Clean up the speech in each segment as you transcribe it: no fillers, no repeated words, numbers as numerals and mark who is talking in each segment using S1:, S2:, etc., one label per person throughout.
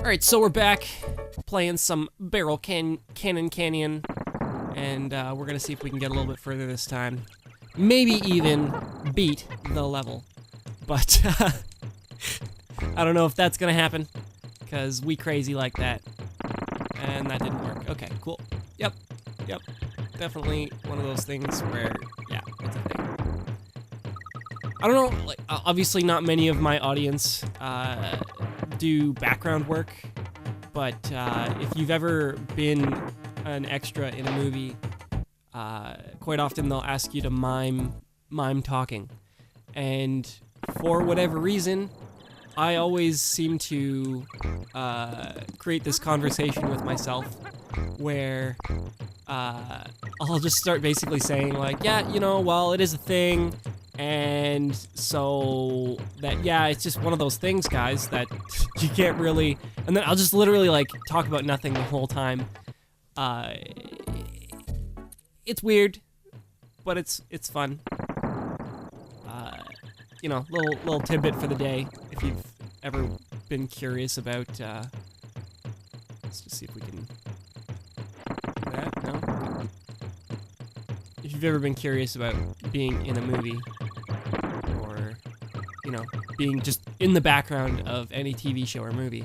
S1: Alright, so we're back playing some Barrel Canyon, and we're gonna see if we can get a little bit further this time. Maybe even beat the level. But, I don't know if that's gonna happen, because we crazy like that. And that didn't work. Okay, cool. Yep. Definitely one of those things where, yeah, it's a thing. I don't know, like, obviously not many of my audience, do background work, but if you've ever been an extra in a movie, quite often they'll ask you to mime talking, and for whatever reason, I always seem to create this conversation with myself where I'll just start basically saying like, yeah, you know, well, it is a thing. And so that, yeah, it's just one of those things, guys, that you can't really, and then I'll just literally like talk about nothing the whole time. It's weird, but it's fun. You know, little tidbit for the day, if you've ever been curious about, let's just see if we can do that, no? Okay. If you've ever been curious about being in a movie, or, you know, being just in the background of any TV show or movie.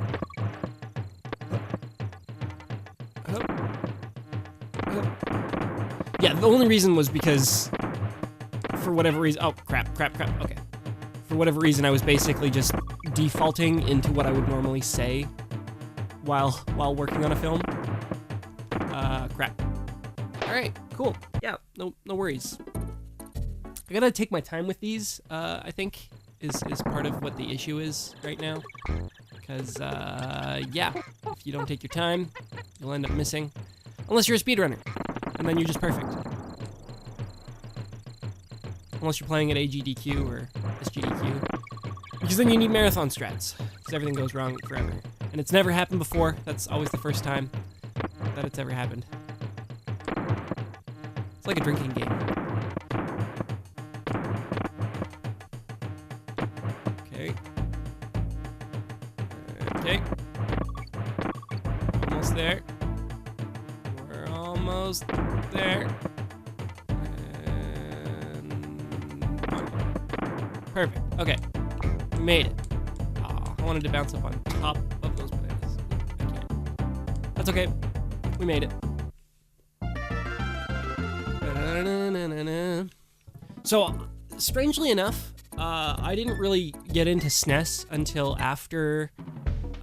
S1: Yeah, the only reason was because, for whatever reason, oh, crap, okay. For whatever reason, I was basically just defaulting into what I would normally say while working on a film. Crap. Alright, cool. Yeah, no worries. I gotta take my time with these, I think, is part of what the issue is right now. Because, yeah, if you don't take your time, you'll end up missing. Unless you're a speedrunner, and then you're just perfect. Unless you're playing at AGDQ or SGDQ. Because then you need marathon strats, because everything goes wrong forever. And it's never happened before. That's always the first time that it's ever happened. It's like a drinking game. Okay. Almost there. We're almost there. Perfect. Okay. We made it. Oh, I wanted to bounce up on top of those bananas. I can't. That's okay. We made it. So, strangely enough, I didn't really get into SNES until after,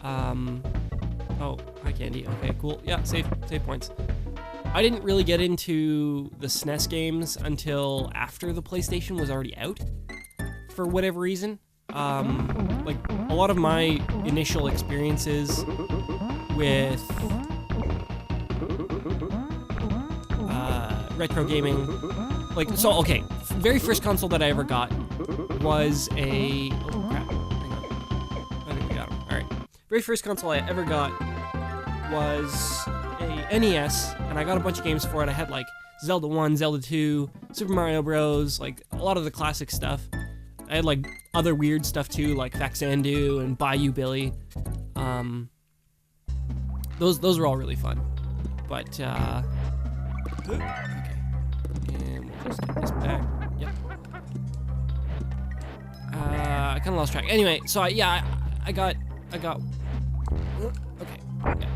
S1: oh, hi Candy. Okay, cool. Yeah, save points. I didn't really get into the SNES games until after the PlayStation was already out. For whatever reason, like a lot of my initial experiences with retro gaming, like, so okay, very first console that I ever got was a, oh crap, hang on, I think we got him. All right, very first console I ever got was a NES, and I got a bunch of games for it. I had like Zelda 1, Zelda 2, Super Mario Bros, like a lot of the classic stuff. I had like other weird stuff too, like Faxanadu and Bayou Billy. Those were all really fun. But okay. And we'll just get this back. Yep. I kind of lost track. Anyway, so I got. Okay. Yeah.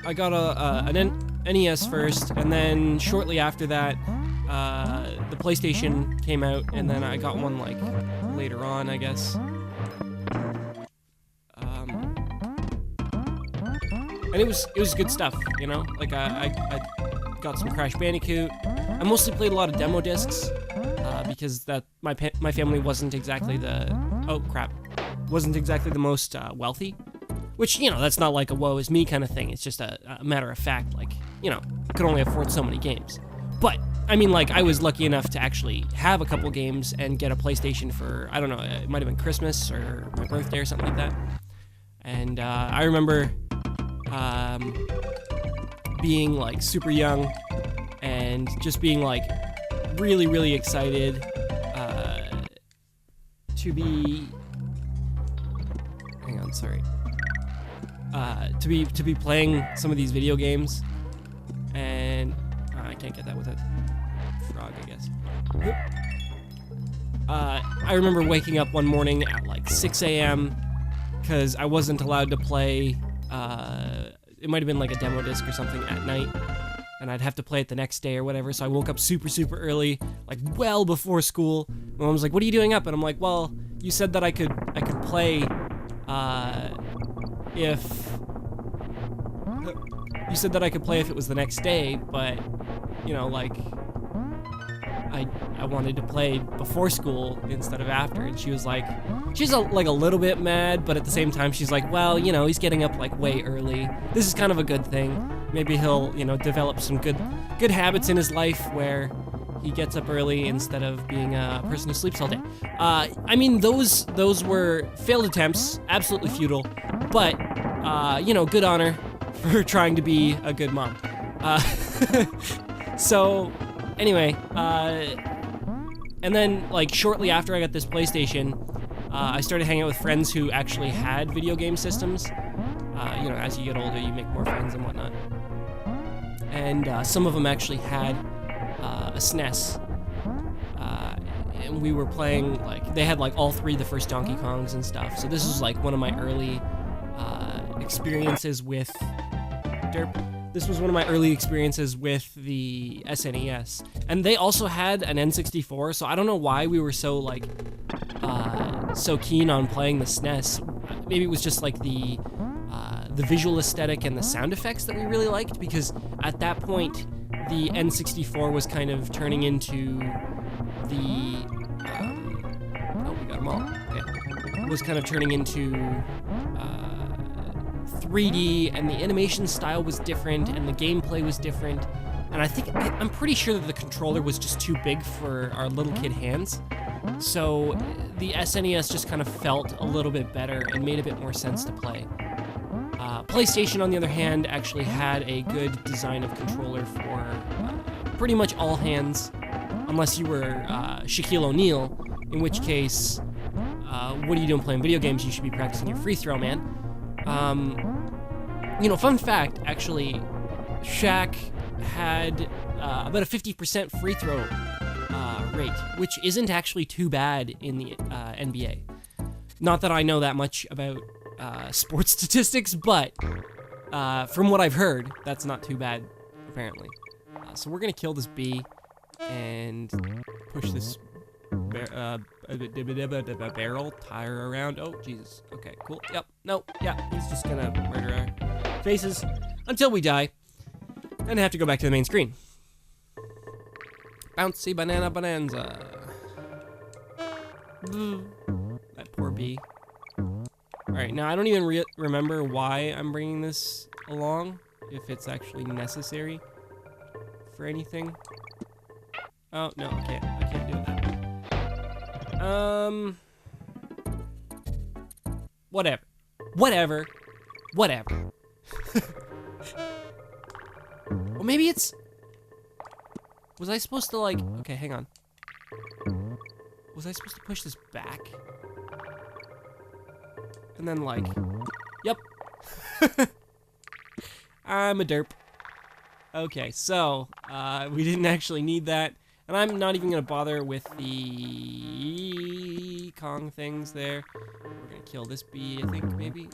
S1: I got an NES first, and then shortly after that, the PlayStation came out, and then I got one like later on, I guess. And it was good stuff, you know. Like I got some Crash Bandicoot. I mostly played a lot of demo discs because that my family wasn't exactly the wasn't exactly the most wealthy. Which, you know, that's not like a woe is me kind of thing. It's just a matter of fact, like, you know, I could only afford so many games. But, I mean, like, I was lucky enough to actually have a couple games and get a PlayStation for, I don't know, it might have been Christmas or my birthday or something like that. And I remember being, like, super young and just being, like, really, really excited to be hang on, sorry. To be playing some of these video games, and I can't get that with a frog, I guess. I remember waking up one morning at like 6 a.m. because I wasn't allowed to play. It might have been like a demo disc or something at night, and I'd have to play it the next day or whatever. So I woke up super early, like well before school. My mom was like, "What are you doing up?" And I'm like, "Well, you said that I could play if you said that I could play if it was the next day, but you know, like I wanted to play before school instead of after." And she was like, she's like a little bit mad, but at the same time she's like, well, you know, he's getting up like way early. This is kind of a good thing. Maybe he'll, you know, develop some good habits in his life where he gets up early instead of being a person who sleeps all day. I mean, those were failed attempts, absolutely futile, but you know, good on her for trying to be a good mom. So anyway, and then like shortly after I got this PlayStation, I started hanging out with friends who actually had video game systems. You know, as you get older, you make more friends and whatnot. And some of them actually had a SNES. And we were playing, like, they had like all three of the first Donkey Kongs and stuff. So this was like one of my early experiences with This was one of my early experiences with the SNES. And they also had an N64, so I don't know why we were so, like, so keen on playing the SNES. Maybe it was just, like, the visual aesthetic and the sound effects that we really liked, because at that point, the N64 was kind of turning into the... oh, we got them all. Okay. Was kind of turning into... 3D, and the animation style was different, and the gameplay was different, and I'm pretty sure that the controller was just too big for our little kid hands, so the SNES just kind of felt a little bit better and made a bit more sense to play. PlayStation, on the other hand, actually had a good design of controller for pretty much all hands, unless you were Shaquille O'Neal, in which case, what are you doing playing video games? You should be practicing your free throw, man. You know, fun fact, actually, Shaq had about a 50% free throw rate, which isn't actually too bad in the NBA. Not that I know that much about sports statistics, but from what I've heard, that's not too bad, apparently. So we're gonna kill this bee and push this barrel tire around. Oh, Jesus. Okay, cool. Yep. No. Yeah, he's just gonna murder our faces until we die and have to go back to the main screen. Bouncy banana bonanza. That poor bee. Alright, now I don't even remember why I'm bringing this along, if it's actually necessary for anything. Oh, no, I can't do that. Whatever. Well, maybe it's... Was I supposed to, like... Okay, hang on. Was I supposed to push this back? And then, like... Yep. I'm a derp. Okay, so, we didn't actually need that. And I'm not even going to bother with the Kong things there. We're going to kill this bee, I think, maybe.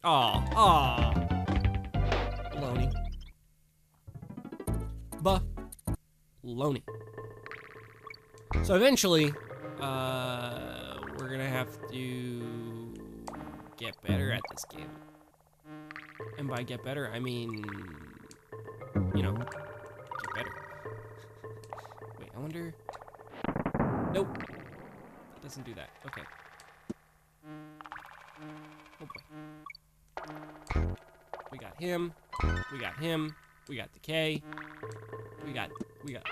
S1: Aw. Baloney. Baloney. So eventually, we're going to have to get better at this game. And by get better, I mean... You know, get better. Wait, I wonder... Nope. That doesn't do that. Okay. Oh boy. We got him. We got him. We got the K. We got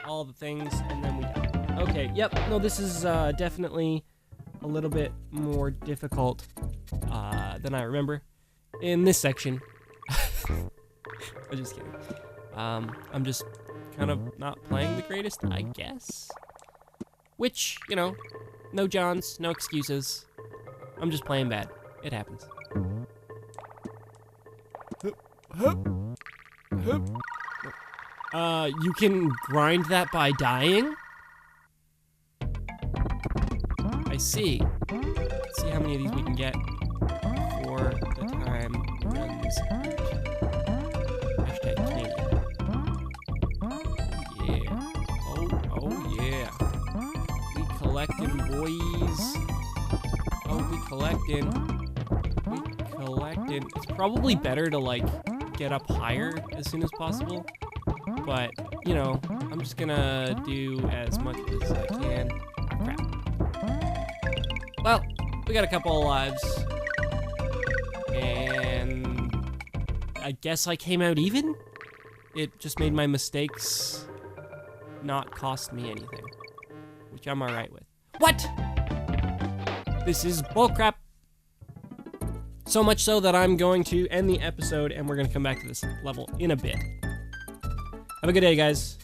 S1: all the things, and then we die. Okay, yep. No, this is definitely a little bit more difficult than I remember in this section. I'm just kidding. I'm just kind of not playing the greatest, I guess. Which, you know, no Johns, no excuses. I'm just playing bad. It happens. You can grind that by dying? I see. Let's see how many of these we can get before the time runs out. Hashtag Canadian. Yeah. Oh yeah. We collecting, boys. Oh, we collecting. It's probably better to, like, get up higher as soon as possible. But, you know, I'm just gonna do as much as I can. Oh, crap. Well, we got a couple of lives. And I guess I came out even? It just made my mistakes not cost me anything. Which I'm alright with. What?! This is bullcrap! So much so that I'm going to end the episode and we're going to come back to this level in a bit. Have a good day, guys.